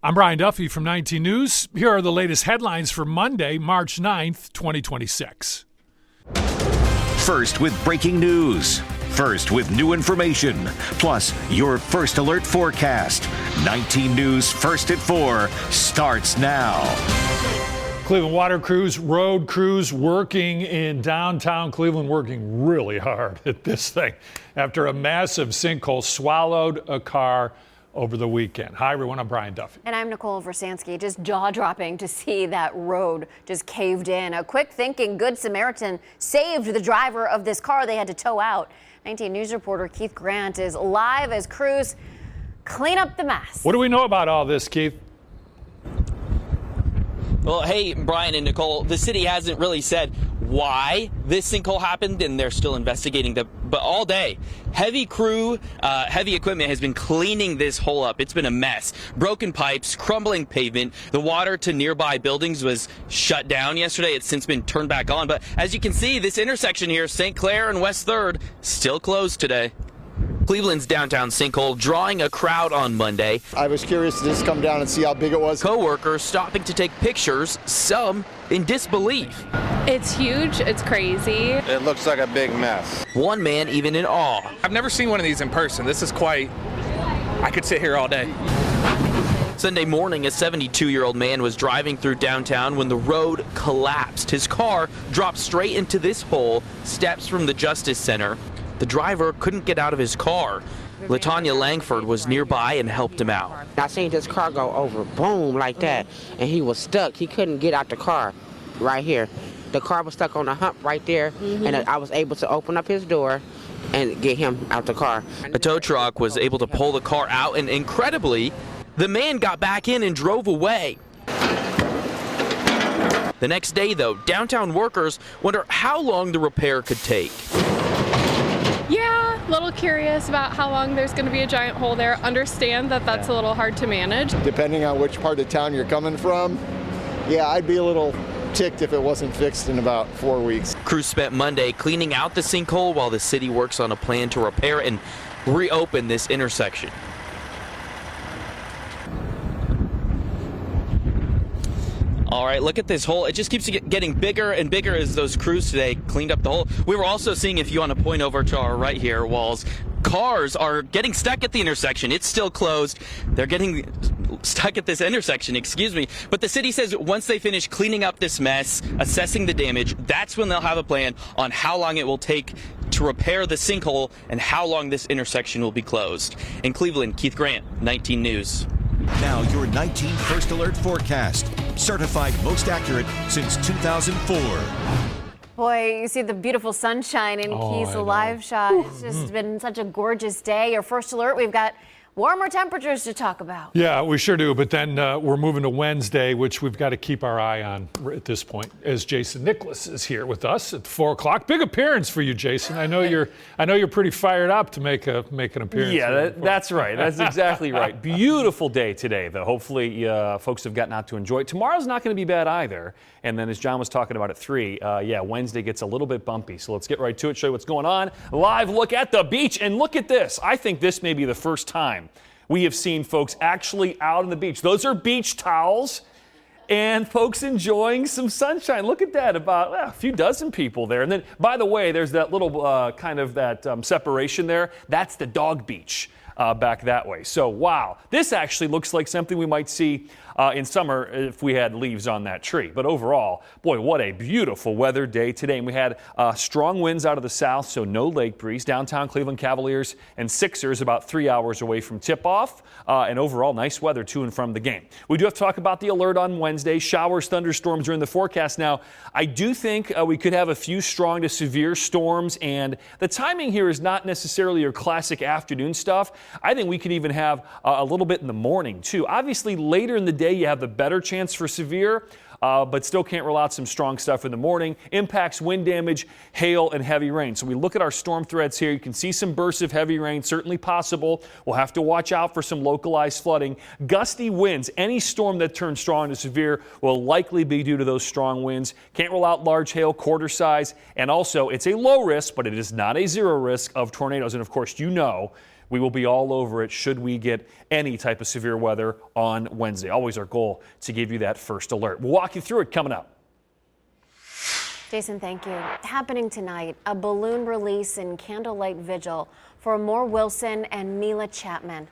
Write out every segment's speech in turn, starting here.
I'm Brian Duffy from 19 News. Here are the latest headlines for Monday, March 9th, 2026. First with breaking news. First with new information. Plus, your First Alert forecast. 19 News First at 4 starts now. Cleveland water crews, road crews working in downtown Cleveland, working really hard at this thing after a massive sinkhole swallowed a car over the weekend. Hi, everyone. I'm Brian Duffy. And I'm Nicole Versansky. Just jaw-dropping to see that road just caved in. A quick-thinking Good Samaritan saved the driver of this car they had to tow out. 19 News reporter Keith Grant is live as crews clean up the mess. What do we know about all this, Keith? Well, hey, Brian and Nicole, the city hasn't really said why this sinkhole happened, and they're still investigating. But all day, heavy equipment has been cleaning this hole up. It's been a mess. Broken pipes, crumbling pavement. The water to nearby buildings was shut down yesterday. It's since been turned back on. But as you can see, this intersection here, St. Clair and West 3rd, still closed today. Cleveland's downtown sinkhole drawing a crowd on Monday. I was curious to just come down and see how big it was. Co-workers stopping to take pictures, some in disbelief. It's huge, it's crazy. It looks like a big mess. One man even in awe. I've never seen one of these in person. This is quite, I could sit here all day. Sunday morning, a 72-year-old man was driving through downtown when the road collapsed. His car dropped straight into this hole, steps from the Justice Center. The driver couldn't get out of his car. Latanya Langford was nearby and helped him out. I seen this car go over, boom, like that, and he was stuck. He couldn't get out the car right here. The car was stuck on a hump right there, and I was able to open up his door and get him out the car. A tow truck was able to pull the car out, and incredibly, the man got back in and drove away. The next day, though, downtown workers wonder how long the repair could take. Yeah, a little curious about how long there's going to be a giant hole there. Understand that that's a little hard to manage. Depending on which part of town you're coming from, yeah, I'd be a little ticked if it wasn't fixed in about 4 weeks. Crews spent Monday cleaning out the sinkhole while the city works on a plan to repair and reopen this intersection. All right, look at this hole. It just keeps getting bigger and bigger as those crews today cleaned up the hole. We were also seeing, if you want to point over to our right here, Walls, cars are getting stuck at the intersection. It's still closed. They're getting stuck at this intersection, excuse me. But the city says once they finish cleaning up this mess, assessing the damage, that's when they'll have a plan on how long it will take to repair the sinkhole and how long this intersection will be closed. In Cleveland, Keith Grant, 19 News. Now your 19 First Alert forecast. Certified most accurate since 2004. Boy, you see the beautiful sunshine in Keith's live shot. It's just been such a gorgeous day. Your First Alert, we've got warmer temperatures to talk about. Yeah, we sure do. But then we're moving to Wednesday, which we've got to keep our eye on at this point, as Jason Nicholas is here with us at 4 o'clock. Big appearance for you, Jason. I know you're pretty fired up to make an appearance. Yeah, that's right. That's exactly right. Beautiful day today, though. Hopefully, folks have gotten out to enjoy it. Tomorrow's not going to be bad either. And then, as John was talking about at 3, Wednesday gets a little bit bumpy. So let's get right to it, show you what's going on. Live look at the beach, and look at this. I think this may be the first time we have seen folks actually out on the beach. Those are beach towels and folks enjoying some sunshine. Look at that, about a few dozen people there. And then, by the way, there's that little separation there. That's the dog beach back that way. So, wow, this actually looks like something we might see in summer if we had leaves on that tree. But overall, boy, what a beautiful weather day today. And we had strong winds out of the south, so no lake breeze. Downtown Cleveland Cavaliers and Sixers about 3 hours away from tip-off. And overall, nice weather to and from the game. We do have to talk about the alert on Wednesday. Showers, thunderstorms are in the forecast. Now, I do think we could have a few strong to severe storms, and the timing here is not necessarily your classic afternoon stuff. I think we could even have a little bit in the morning, too. Obviously, later in the day, you have the better chance for severe, but still can't rule out some strong stuff in the morning. Impacts, wind damage, hail, and heavy rain. So we look at our storm threats here. You can see some bursts of heavy rain, certainly possible. We'll have to watch out for some localized flooding. Gusty winds. Any storm that turns strong to severe will likely be due to those strong winds. Can't rule out large hail, quarter size, and also it's a low risk, but it is not a zero risk of tornadoes. And of course, you know, We will be all over it should we get any type of severe weather on Wednesday. Always our goal to give you that first alert. We'll walk you through it coming up. Jason, thank you. Happening tonight, a balloon release and candlelight vigil for Amor Wilson and Mila Chapman,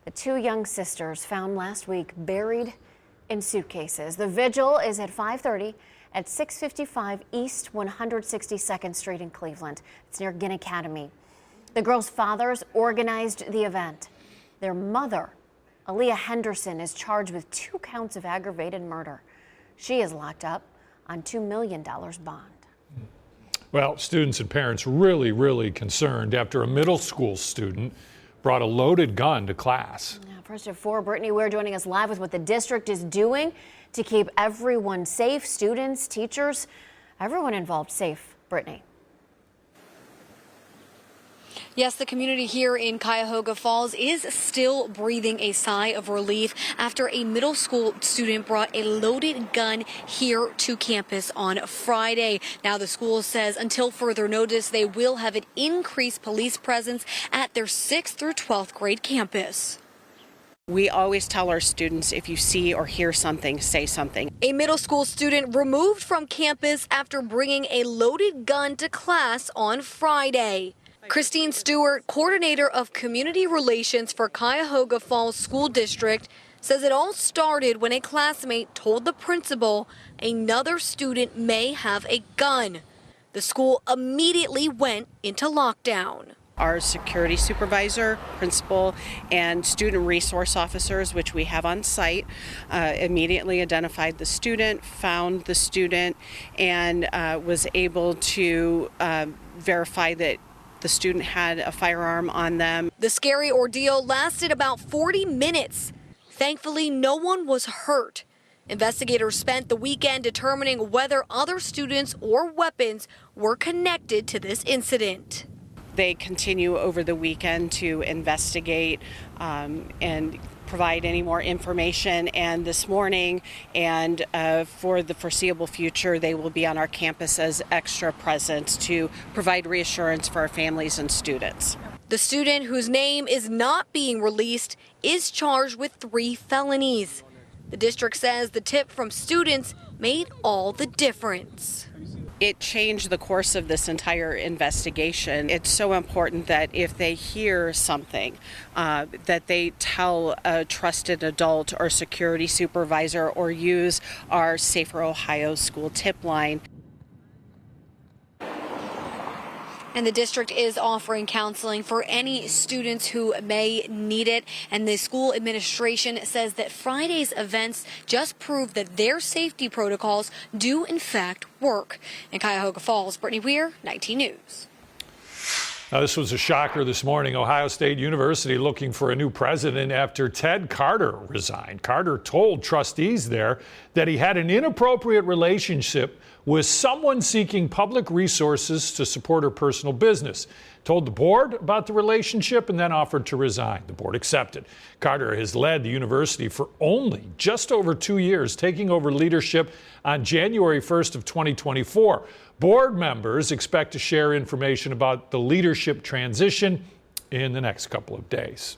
the two young sisters found last week buried in suitcases. The vigil is at 5:30 at 655 East 162nd Street in Cleveland. It's near Ginn Academy. The girls' fathers organized the event. Their mother, Aaliyah Henderson, is charged with 2 counts of aggravated murder. She is locked up on $2 million bond. Well, students and parents really concerned after a middle school student brought a loaded gun to class. Now, first at 4, Brittany Weir joining us live with what the district is doing to keep everyone safe, students, teachers, everyone involved safe. Brittany. Yes, the community here in Cuyahoga Falls is still breathing a sigh of relief after a middle school student brought a loaded gun here to campus on Friday. Now, the school says until further notice, they will have an increased police presence at their 6th through 12th grade campus. We always tell our students, if you see or hear something, say something. A middle school student removed from campus after bringing a loaded gun to class on Friday. Christine Stewart, coordinator of community relations for Cuyahoga Falls School District, says it all started when a classmate told the principal another student may have a gun. The school immediately went into lockdown. Our security supervisor, principal, and student resource officers, which we have on site, immediately identified the student, found the student, and was able to verify that the student had a firearm on them. The scary ordeal lasted about 40 minutes. Thankfully, no one was hurt. Investigators spent the weekend determining whether other students or weapons were connected to this incident. They continue over the weekend to investigate and provide any more information, and this morning and for the foreseeable future they will be on our campus as extra presence to provide reassurance for our families and students. The student, whose name is not being released, is charged with 3 felonies. The district says the tip from students made all the difference. It changed the course of this entire investigation. It's so important that if they hear something, that they tell a trusted adult or security supervisor or use our Safer Ohio school tip line. And the district is offering counseling for any students who may need it. And the school administration says that Friday's events just prove that their safety protocols do, in fact, work. In Cuyahoga Falls, Brittany Weir, 19 News. Now, this was a shocker this morning. Ohio State University looking for a new president after Ted Carter resigned. Carter told trustees there that he had an inappropriate relationship with someone seeking public resources to support her personal business. Told the board about the relationship and then offered to resign. The board accepted. Carter has led the university for only just over 2 years, taking over leadership on January 1st of 2024. Board members expect to share information about the leadership transition in the next couple of days.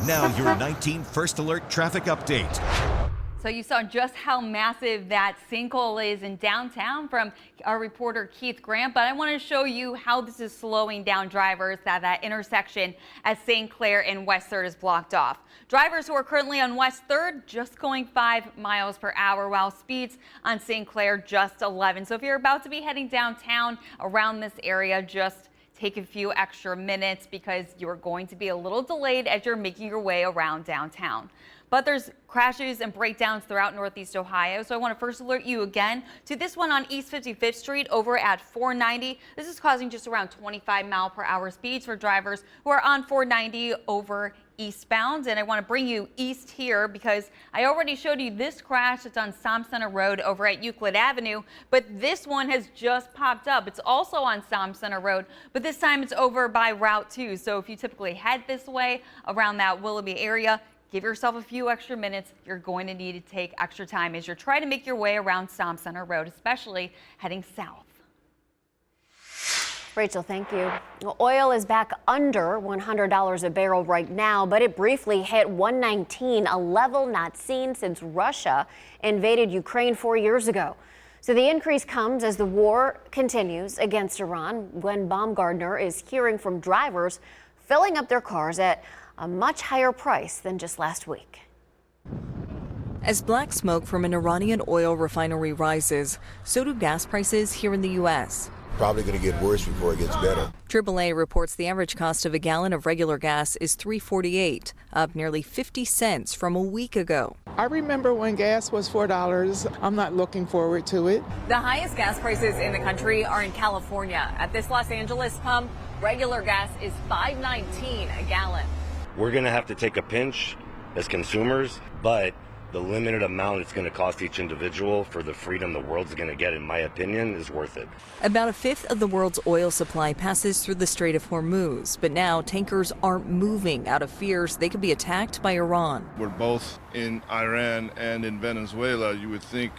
Now your 19 First Alert traffic update. So you saw just how massive that sinkhole is in downtown from our reporter Keith Grant, but I want to show you how this is slowing down drivers at that intersection as St. Clair and West 3rd is blocked off. Drivers who are currently on West 3rd just going 5 miles per hour, while speeds on St. Clair just 11. So if you're about to be heading downtown around this area, just take a few extra minutes because you're going to be a little delayed as you're making your way around downtown. But there's crashes and breakdowns throughout Northeast Ohio. So I want to first alert you again to this one on East 55th Street over at 490. This is causing just around 25 mile per hour speeds for drivers who are on 490 over eastbound. And I want to bring you east here because I already showed you this crash that's on Som Center Road over at Euclid Avenue. But this one has just popped up. It's also on Som Center Road, but this time it's over by Route 2. So if you typically head this way around that Willoughby area, give yourself a few extra minutes. You're going to need to take extra time as you're trying to make your way around Som Center Road, especially heading south. Rachel, thank you. Well, oil is back under $100 a barrel right now, but it briefly hit $119, a level not seen since Russia invaded Ukraine 4 years ago. So the increase comes as the war continues against Iran. Gwen Baumgardner is hearing from drivers filling up their cars at a much higher price than just last week. As black smoke from an Iranian oil refinery rises, so do gas prices here in the U.S. Probably going to get worse before it gets better. AAA reports the average cost of a gallon of regular gas is $3.48, up nearly 50 cents from a week ago. I remember when gas was $4. I'm not looking forward to it. The highest gas prices in the country are in California. At this Los Angeles pump, regular gas is $5.19 a gallon. We're going to have to take a pinch as consumers, but the limited amount it's going to cost each individual for the freedom the world's going to get, in my opinion, is worth it. About a fifth of the world's oil supply passes through the Strait of Hormuz, but now tankers aren't moving out of fears they could be attacked by Iran. We're both in Iran and in Venezuela. You would think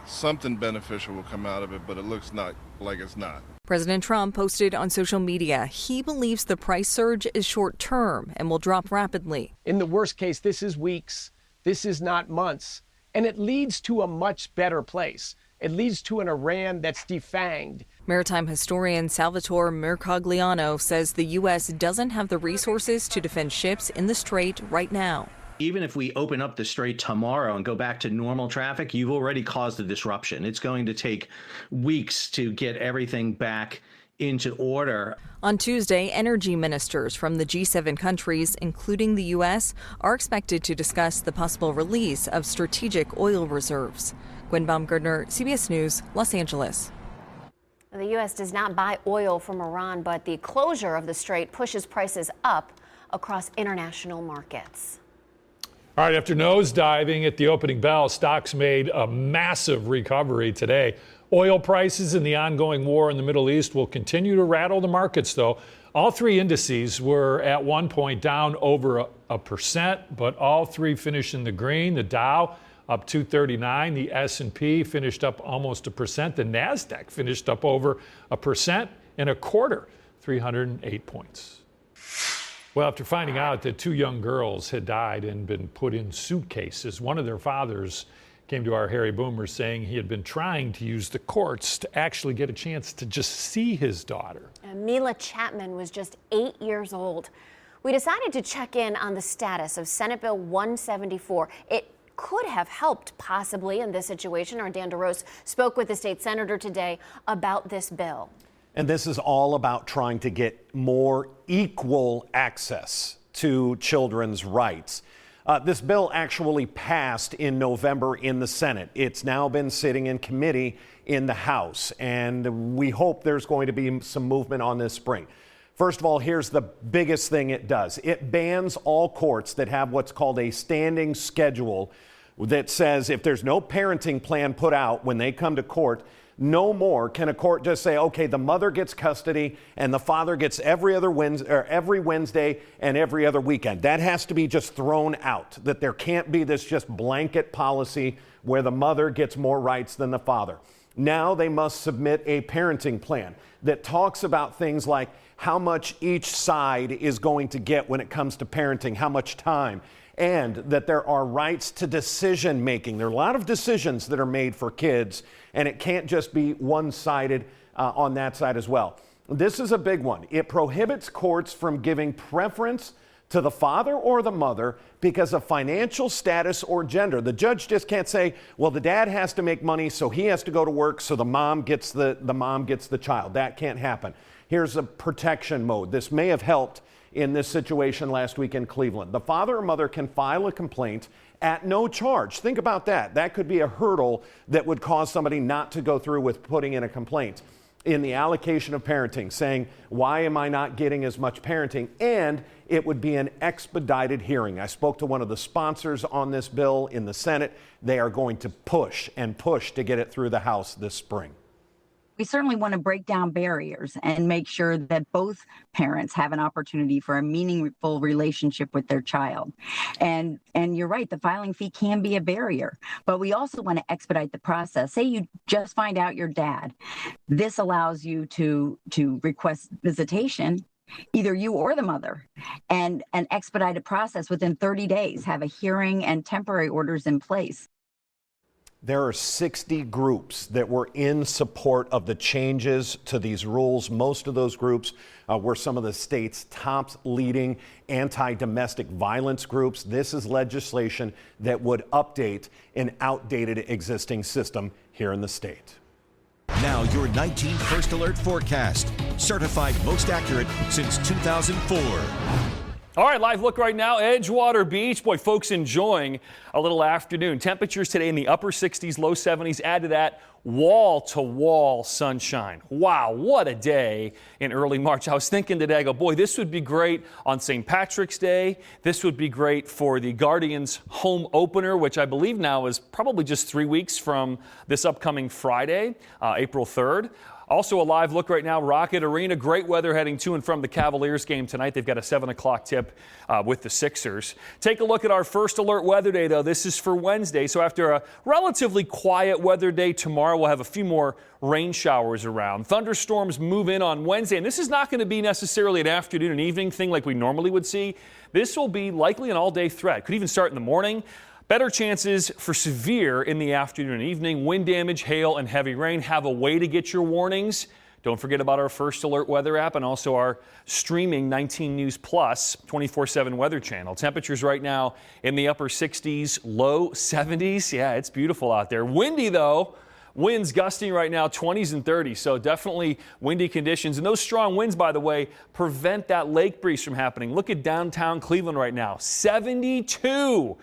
something beneficial will come out of it, but it looks like it's not. President Trump posted on social media he believes the price surge is short term and will drop rapidly. In the worst case, this is weeks. This is not months, and it leads to a much better place. It leads to an Iran that's defanged. Maritime historian Salvatore Mercogliano says the U.S. doesn't have the resources to defend ships in the strait right now. Even if we open up the strait tomorrow and go back to normal traffic, you've already caused a disruption. It's going to take weeks to get everything back into order. On Tuesday, energy ministers from the G7 countries, including the U.S., are expected to discuss the possible release of strategic oil reserves. Gwen Baumgardner, CBS News, Los Angeles. The U.S. does not buy oil from Iran, but the closure of the strait pushes prices up across international markets. All right, after nosediving at the opening bell, stocks made a massive recovery today. Oil prices and the ongoing war in the Middle East will continue to rattle the markets, though. All three indices were at one point down over a percent, but all three finished in the green. The Dow up 239, the S&P finished up almost 1%, the NASDAQ finished up over 1.25%, 308 points. Well, after finding out that two young girls had died and been put in suitcases, one of their fathers came to our Harry Boomer saying he had been trying to use the courts to actually get a chance to just see his daughter. Mila Chapman was just 8 years old. We decided to check in on the status of Senate Bill 174. It could have helped possibly in this situation. Our Dan DeRose spoke with the state senator today about this bill. And this is all about trying to get more equal access to children's rights. This bill actually passed in November in the Senate. It's now been sitting in committee in the House, and we hope there's going to be some movement on this spring. First of all, here's the biggest thing it does. It bans all courts that have what's called a standing schedule that says if there's no parenting plan put out when they come to court, no more can a court just say, okay, the mother gets custody and the father gets every Wednesday and every other weekend. That has to be just thrown out, that there can't be this just blanket policy where the mother gets more rights than the father. Now they must submit a parenting plan that talks about things like how much each side is going to get when it comes to parenting, how much time, and that there are rights to decision making. There are a lot of decisions that are made for kids, and it can't just be one-sided on that side as well. This is a big one. It prohibits courts from giving preference to the father or the mother because of financial status or gender. The judge just can't say, well, the dad has to make money, so he has to go to work, so the mom gets the child. That can't happen. Here's a protection mode. This may have helped in this situation last week in Cleveland. The father or mother can file a complaint at no charge. Think about that. That could be a hurdle that would cause somebody not to go through with putting in a complaint in the allocation of parenting, saying, why am I not getting as much parenting? And it would be an expedited hearing. I spoke to one of the sponsors on this bill in the Senate. They are going to push and push to get it through the House this spring. we certainly want to break down barriers and make sure that both parents have an opportunity for a meaningful relationship with their child. And you're right, the filing fee can be a barrier, but we also want to expedite the process. Say you just find out your dad. This allows you to request visitation, either you or the mother, and an expedited process within 30 days, have a hearing and temporary orders in place. There are 60 groups that were in support of the changes to these rules. Most of those groups were some of the state's top leading anti-domestic violence groups. This is legislation that would update an outdated existing system here in the state. Now your 19 First Alert forecast, certified most accurate since 2004. All right, live look right now, Edgewater Beach. Boy, folks enjoying a little afternoon. Temperatures today in the upper 60s, low 70s. Add to that wall-to-wall sunshine. Wow, what a day in early March. I was thinking today, I go, boy, this would be great on St. Patrick's Day. This would be great for the Guardians home opener, which I believe now is probably just 3 weeks from this upcoming Friday, April 3rd. Also a live look right now, Rocket Arena. Great weather heading to and from the Cavaliers game tonight. They've got a 7 o'clock tip with the Sixers. Take a look at our First Alert weather day, though. This is for Wednesday. So after a relatively quiet weather day tomorrow, we'll have a few more rain showers around. Thunderstorms move in on Wednesday. And this is not going to be necessarily an afternoon and evening thing like we normally would see. This will be likely an all-day threat. Could even start in the morning. Better chances for severe in the afternoon and evening. Wind damage, hail, and heavy rain. Have a way to get your warnings. Don't forget about our First Alert weather app and also our streaming 19 News Plus 24/7 weather channel. Temperatures right now in the upper 60s, low 70s. Yeah, it's beautiful out there. Windy, though. Winds gusting right now 20s and 30s, so definitely windy conditions. And those strong winds, by the way, prevent that lake breeze from happening. Look at downtown Cleveland right now, 72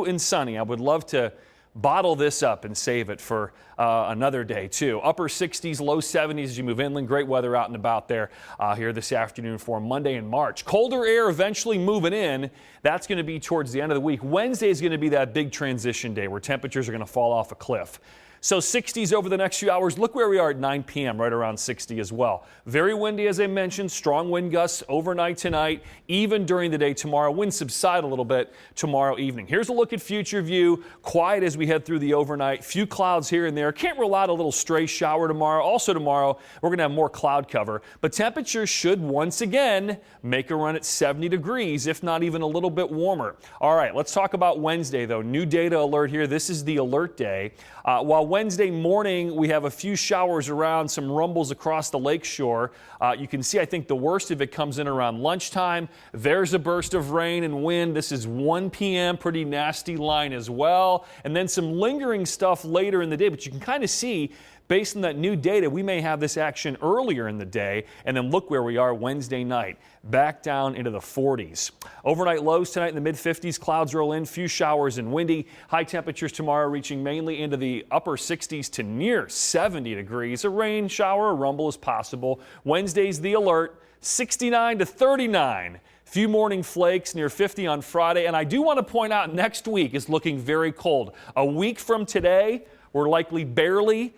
and sunny. I would love to bottle this up and save it for another day, too. Upper 60s, low 70s as you move inland. Great weather out and about there here this afternoon for Monday in March. Colder air eventually moving in. That's going to be towards the end of the week. Wednesday is going to be that big transition day where temperatures are going to fall off a cliff. So 60s over the next few hours. Look where we are at 9 p.m., right around 60 as well. Very windy, as I mentioned. Strong wind gusts overnight tonight, even during the day tomorrow. Winds subside a little bit tomorrow evening. Here's a look at future view. Quiet as we head through the overnight. Few clouds here and there. Can't rule out a little stray shower tomorrow. Also tomorrow, we're going to have more cloud cover. But temperatures should once again make a run at 70 degrees, if not even a little bit warmer. All right, let's talk about Wednesday, though. New data alert here. This is the alert day. While Wednesday morning, we have a few showers around, some rumbles across the lakeshore. You can see, I think, the worst of it comes in around lunchtime. There's a burst of rain and wind. This is 1 p.m., pretty nasty line as well. And then some lingering stuff later in the day, but you can kind of see, based on that new data, we may have this action earlier in the day, and then look where we are Wednesday night, back down into the 40s. Overnight lows tonight in the mid-50s, clouds roll in, few showers and windy. High temperatures tomorrow reaching mainly into the upper 60s to near 70 degrees. A rain shower, a rumble is possible. Wednesday's the alert, 69 to 39. Few morning flakes, near 50 on Friday. And I do want to point out next week is looking very cold. A week from today, we're likely barely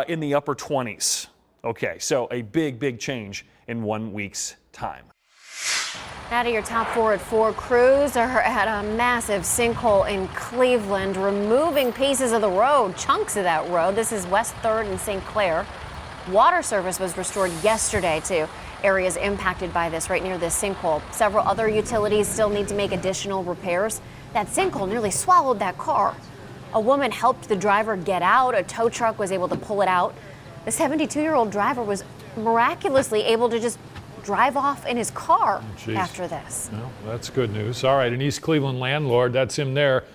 in the upper 20s. Okay, so a big change in 1 week's time. Now to your top 4 at 4. Crews are at a massive sinkhole in Cleveland, removing pieces of the road, chunks of that road. This is West 3rd and St. Clair. Water service was restored yesterday to areas impacted by this right near this sinkhole. Several other utilities still need to make additional repairs. That sinkhole nearly swallowed that car. A woman helped the driver get out. A tow truck was able to pull it out. The 72-year-old driver was miraculously able to just drive off in his car after this. Well, that's good news. All right, an East Cleveland landlord, that's him there,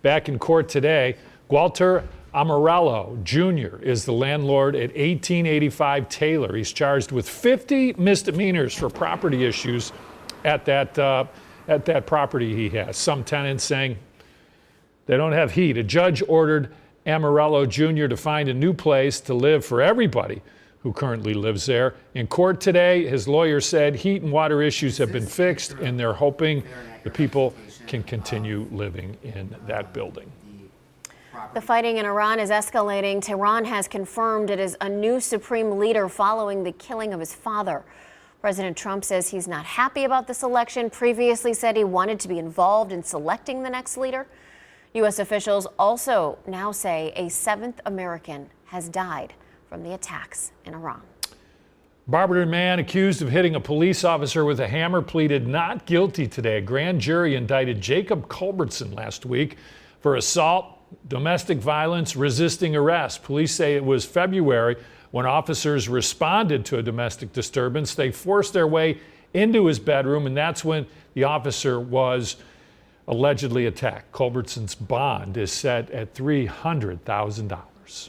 back in court today. Walter Amarello Jr. is the landlord at 1885 Taylor. He's charged with 50 misdemeanors for property issues at that property he has. Some tenants saying they don't have heat. A judge ordered Amarello Jr. to find a new place to live for everybody who currently lives there. In court today, his lawyer said heat and water issues have been fixed, and they're hoping the people can continue living in that building. The fighting in Iran is escalating. Tehran has confirmed it is a new supreme leader following the killing of his father. President Trump says he's not happy about this election, previously said he wanted to be involved in selecting the next leader. U.S. officials also now say a 7th American has died from the attacks in Iran. Barberton man accused of hitting a police officer with a hammer pleaded not guilty today. A grand jury indicted Jacob Culbertson last week for assault, domestic violence, resisting arrest. Police say it was February when officers responded to a domestic disturbance. They forced their way into his bedroom, and that's when the officer was allegedly attacked. Culbertson's bond is set at $300,000.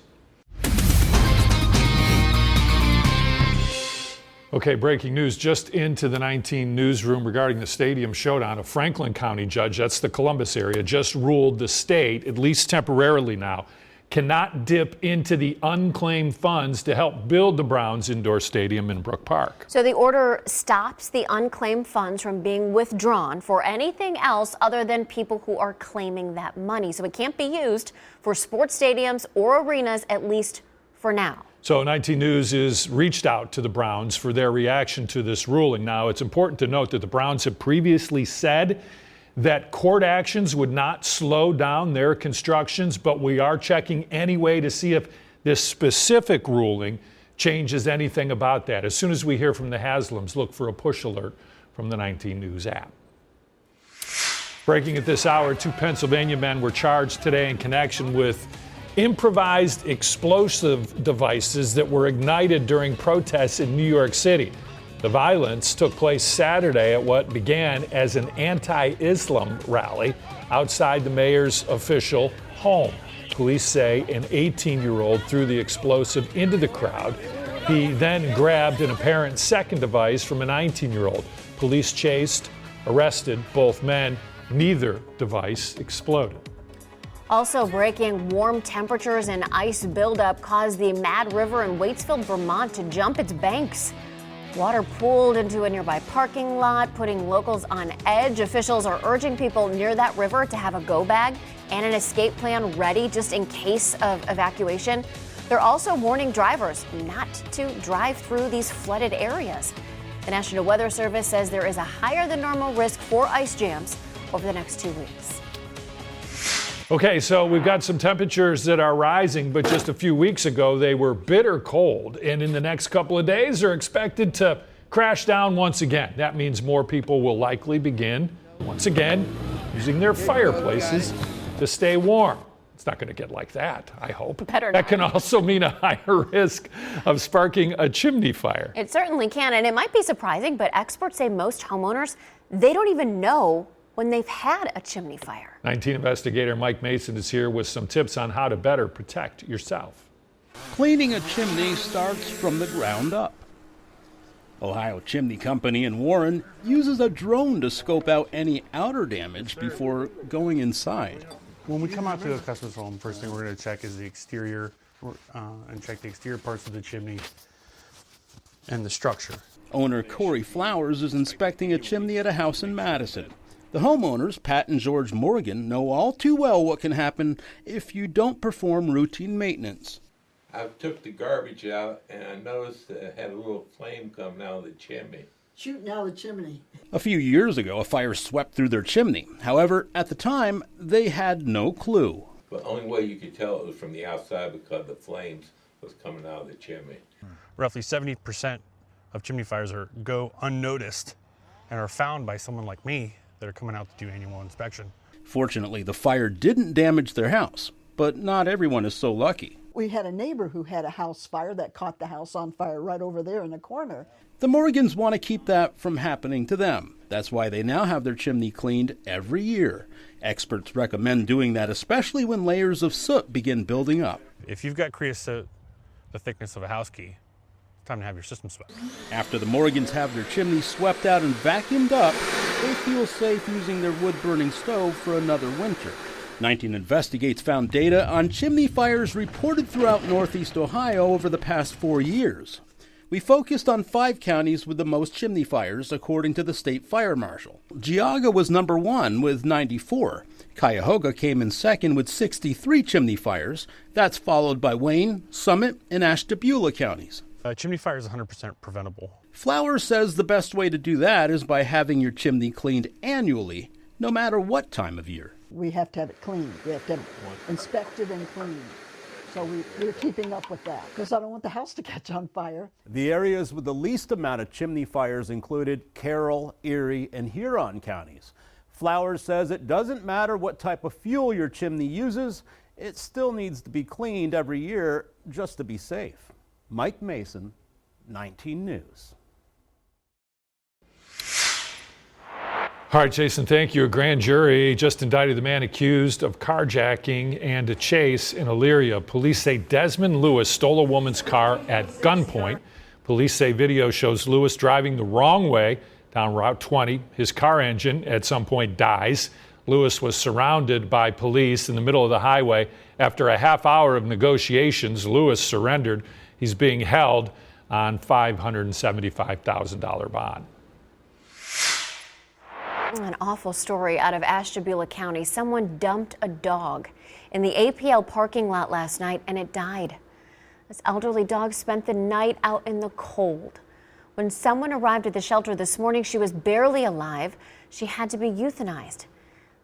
Okay, breaking news just into the 19 newsroom regarding the stadium showdown. A Franklin County judge, that's the Columbus area, just ruled the state, at least temporarily now, cannot dip into the unclaimed funds to help build the Browns indoor stadium in Brook Park. So the order stops the unclaimed funds from being withdrawn for anything else other than people who are claiming that money. So it can't be used for sports stadiums or arenas, at least for now. So 19 News has reached out to the Browns for their reaction to this ruling. Now, it's important to note that the Browns have previously said that court actions would not slow down their constructions, but we are checking anyway to see if this specific ruling changes anything about that. As soon as we hear from the Haslams, look for a push alert from the 19 News app. Breaking at this hour, 2 Pennsylvania men were charged today in connection with improvised explosive devices that were ignited during protests in New York City. The violence took place Saturday at what began as an anti-Islam rally outside the mayor's official home. Police say an 18-year-old threw the explosive into the crowd. He then grabbed an apparent second device from a 19-year-old. Police chased, arrested both men. Neither device exploded. Also breaking, warm temperatures and ice buildup caused the Mad River in Waitsfield, Vermont to jump its banks. Water pooled into a nearby parking lot, putting locals on edge. Officials are urging people near that river to have a go bag and an escape plan ready just in case of evacuation. They're also warning drivers not to drive through these flooded areas. The National Weather Service says there is a higher than normal risk for ice jams over the next 2 weeks. Okay, so we've got some temperatures that are rising, but just a few weeks ago they were bitter cold, and in the next couple of days they're expected to crash down once again. That means more people will likely begin, once again, using their fireplaces to stay warm. It's not going to get like that, I hope. That can also mean a higher risk of sparking a chimney fire. It certainly can, and it might be surprising, but experts say most homeowners, they don't even know when they've had a chimney fire. 19 investigator Mike Mason is here with some tips on how to better protect yourself. Cleaning a chimney starts from the ground up. Ohio Chimney Company in Warren uses a drone to scope out any outer damage before going inside. When we come out to a customer's home, first thing we're going to check is the exterior and check the exterior parts of the chimney and the structure. Owner Corey Flowers is inspecting a chimney at a house in Madison. The homeowners, Pat and George Morgan, know all too well what can happen if you don't perform routine maintenance. I took the garbage out and I noticed that it had a little flame coming out of the chimney. Shooting out of the chimney. A few years ago, a fire swept through their chimney. However, at the time, they had no clue. The only way you could tell it was from the outside because the flames was coming out of the chimney. Roughly 70% of chimney fires go unnoticed and are found by someone like me that are coming out to do annual inspection. Fortunately, the fire didn't damage their house, but not everyone is so lucky. We had a neighbor who had a house fire that caught the house on fire right over there in the corner. The Morgans want to keep that from happening to them. That's why they now have their chimney cleaned every year. Experts recommend doing that, especially when layers of soot begin building up. If you've got creosote the thickness of a house key, it's time to have your system swept. After the Morgans have their chimney swept out and vacuumed up, they feel safe using their wood-burning stove for another winter. 19 Investigates found data on chimney fires reported throughout Northeast Ohio over the past 4 years. We focused on 5 counties with the most chimney fires, according to the state fire marshal. Geauga was number 1 with 94. Cuyahoga came in second with 63 chimney fires. That's followed by Wayne, Summit, and Ashtabula counties. Chimney fire is 100% preventable. Flowers says the best way to do that is by having your chimney cleaned annually, no matter what time of year. We have to have it cleaned. We have to have it inspected and cleaned. So we're keeping up with that because I don't want the house to catch on fire. The areas with the least amount of chimney fires included Carroll, Erie, and Huron counties. Flowers says it doesn't matter what type of fuel your chimney uses, it still needs to be cleaned every year just to be safe. Mike Mason, 19 News. All right, Jason, thank you. A grand jury just indicted the man accused of carjacking and a chase in Elyria. Police say Desmond Lewis stole a woman's car at gunpoint. Police say video shows Lewis driving the wrong way down Route 20. His car engine at some point dies. Lewis was surrounded by police in the middle of the highway. After a half hour of negotiations, Lewis surrendered. He's being held on $575,000 bond. An awful story out of Ashtabula County. Someone dumped a dog in the APL parking lot last night and it died. This elderly dog spent the night out in the cold. When someone arrived at the shelter this morning, she was barely alive. She had to be euthanized.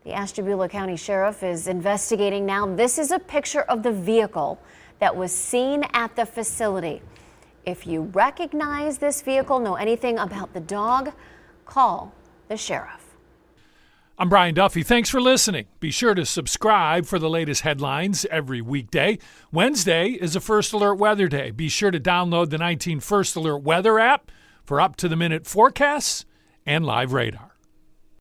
The Ashtabula County Sheriff is investigating now. This is a picture of the vehicle that was seen at the facility. If you recognize this vehicle, know anything about the dog, call the sheriff. I'm Brian Duffy. Thanks for listening. Be sure to subscribe for the latest headlines every weekday. Wednesday is a First Alert Weather Day. Be sure to download the 19 First Alert Weather app for up-to-the-minute forecasts and live radar.